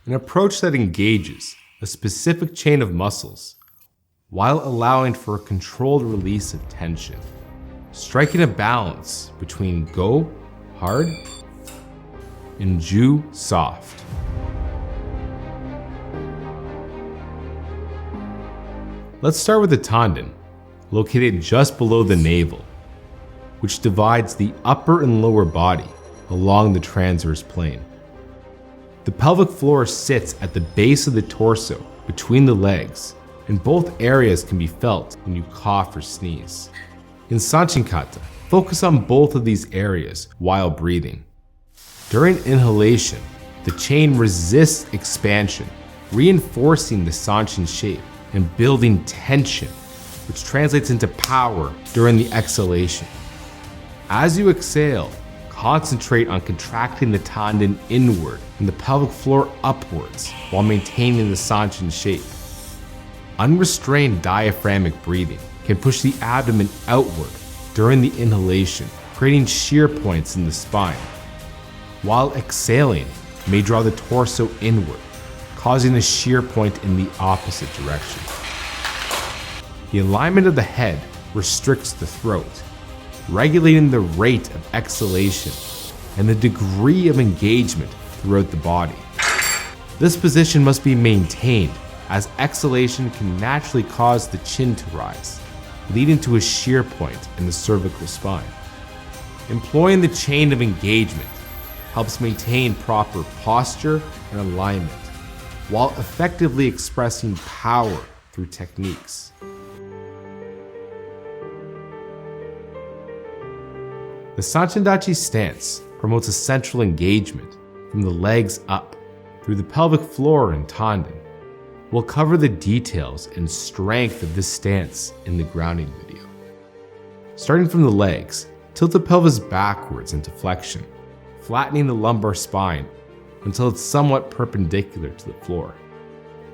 an approach that engages a specific chain of muscles while allowing for a controlled release of tension, striking a balance between go hard and ju soft. Let's start with the Tanden, located just below the navel, which divides the upper and lower body along the transverse plane. The pelvic floor sits at the base of the torso between the legs, and both areas can be felt when you cough or sneeze. In Sanchin Kata, focus on both of these areas while breathing. During inhalation, the chain resists expansion, reinforcing the Sanchin shape and building tension, which translates into power during the exhalation. As you exhale, concentrate on contracting the Tanden inward and the pelvic floor upwards while maintaining the Sanchin shape. Unrestrained diaphragmatic breathing can push the abdomen outward during the inhalation, creating shear points in the spine, while exhaling may draw the torso inward, causing a shear point in the opposite direction. The alignment of the head restricts the throat, regulating the rate of exhalation and the degree of engagement throughout the body. This position must be maintained as exhalation can naturally cause the chin to rise, leading to a shear point in the cervical spine. Employing the chain of engagement helps maintain proper posture and alignment, while effectively expressing power through techniques. The Sanchin stance promotes a central engagement from the legs up through the pelvic floor and Tanden. We'll cover the details and strength of this stance in the grounding video. Starting from the legs, tilt the pelvis backwards into flexion, flattening the lumbar spine until it's somewhat perpendicular to the floor.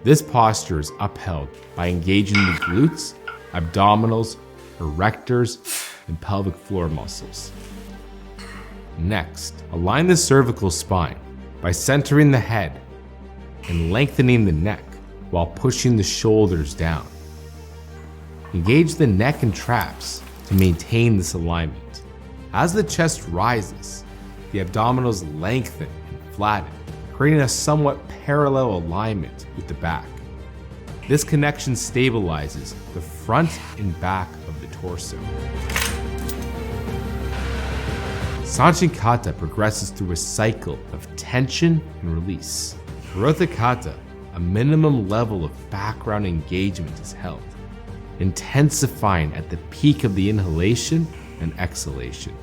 This posture is upheld by engaging the glutes, abdominals, erectors, and pelvic floor muscles. Next, align the cervical spine by centering the head and lengthening the neck while pushing the shoulders down. Engage the neck and traps to maintain this alignment. As the chest rises, the abdominals lengthen and flatten, creating a somewhat parallel alignment with the back. This connection stabilizes the front and back of the torso. Sanchin Kata progresses through a cycle of tension and release. Throughout the kata, a minimum level of background engagement is held, intensifying at the peak of the inhalation and exhalation.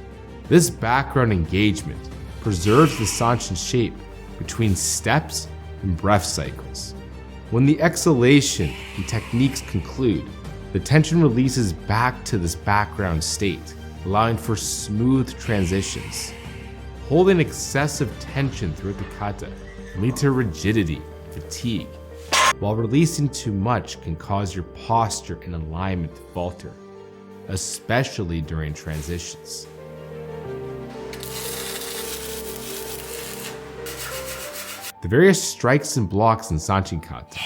This background engagement preserves the Sanchin shape between steps and breath cycles. When the exhalation and techniques conclude, the tension releases back to this background state, allowing for smooth transitions. Holding excessive tension throughout the kata can lead to rigidity, fatigue, while releasing too much can cause your posture and alignment to falter, especially during transitions. The various strikes and blocks in Sanchin Kata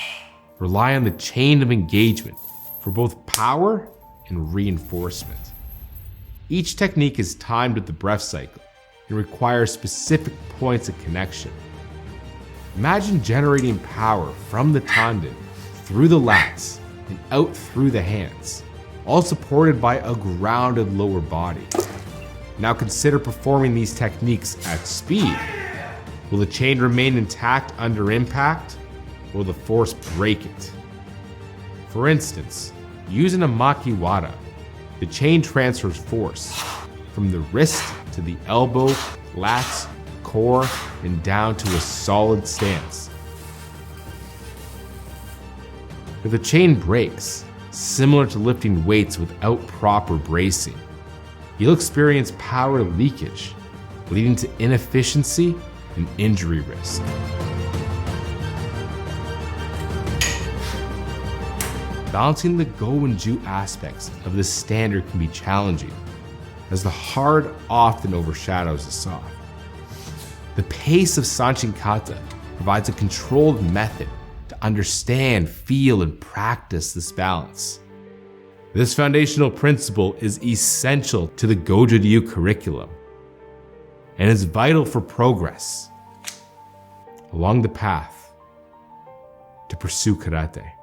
rely on the chain of engagement for both power and reinforcement. Each technique is timed with the breath cycle and requires specific points of connection. Imagine generating power from the Tanden through the lats and out through the hands, all supported by a grounded lower body. Now consider performing these techniques at speed. Will the chain remain intact under impact, or will the force break it? For instance, using a makiwara, the chain transfers force from the wrist to the elbow, lats, core, and down to a solid stance. If the chain breaks, similar to lifting weights without proper bracing, you'll experience power leakage, leading to inefficiency and injury risk. Balancing the go and ju aspects of this standard can be challenging, as the hard often overshadows the soft. The pace of Sanchin Kata provides a controlled method to understand, feel, and practice this balance. This foundational principle is essential to the Goju Ryu curriculum and is vital for progress along the path to pursue karate.